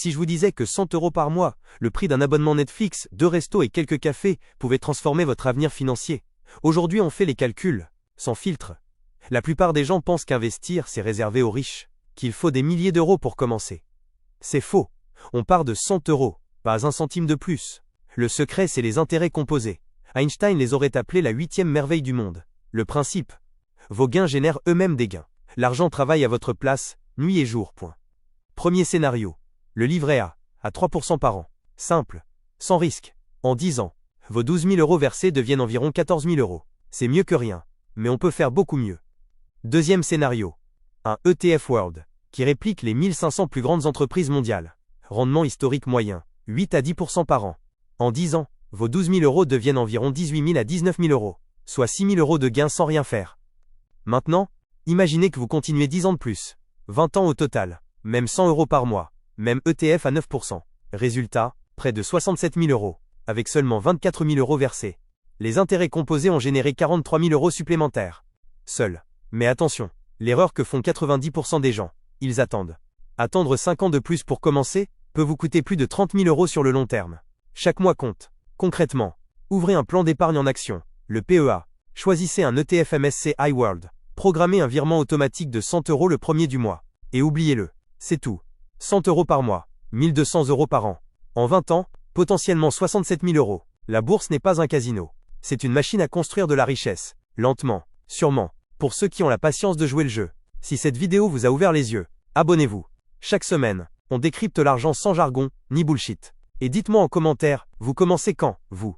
Si je vous disais que 100 € par mois, le prix d'un abonnement Netflix, 2 restos et quelques cafés, pouvait transformer votre avenir financier. Aujourd'hui on fait les calculs, sans filtre. La plupart des gens pensent qu'investir, c'est réservé aux riches, qu'il faut des milliers d'euros pour commencer. C'est faux. On part de 100 €, pas un centime de plus. Le secret, c'est les intérêts composés. Einstein les aurait appelés la 8e merveille du monde. Le principe: vos gains génèrent eux-mêmes des gains. L'argent travaille à votre place, nuit et jour. Point. Premier scénario. Le livret A, à 3% par an. Simple. Sans risque. En 10 ans, vos 12 000 € versés deviennent environ 14 000 €. C'est mieux que rien. Mais on peut faire beaucoup mieux. Deuxième scénario. Un ETF World, qui réplique les 1500 plus grandes entreprises mondiales. Rendement historique moyen, 8 à 10% par an. En 10 ans, vos 12 000 € deviennent environ 18 000 à 19 000 €, soit 6 000 € de gains sans rien faire. Maintenant, imaginez que vous continuez 10 ans de plus. 20 ans au total, même 100 € par mois, même ETF à 9%. Résultat, près de 67 000 €, avec seulement 24 000 € versés. Les intérêts composés ont généré 43 000 € supplémentaires. Seuls. Mais attention, l'erreur que font 90% des gens, ils attendent. Attendre 5 ans de plus pour commencer, peut vous coûter plus de 30 000 € sur le long terme. Chaque mois compte. Concrètement, ouvrez un plan d'épargne en action, le PEA. Choisissez un ETF MSCI World. Programmez un virement automatique de 100 € le premier du mois. Et oubliez-le. C'est tout. 100 € par mois, 1 200 € par an. En 20 ans, potentiellement 67 000 €. La bourse n'est pas un casino. C'est une machine à construire de la richesse. Lentement, sûrement. Pour ceux qui ont la patience de jouer le jeu. Si cette vidéo vous a ouvert les yeux, abonnez-vous. Chaque semaine, on décrypte l'argent sans jargon, ni bullshit. Et dites-moi en commentaire, vous commencez quand, vous?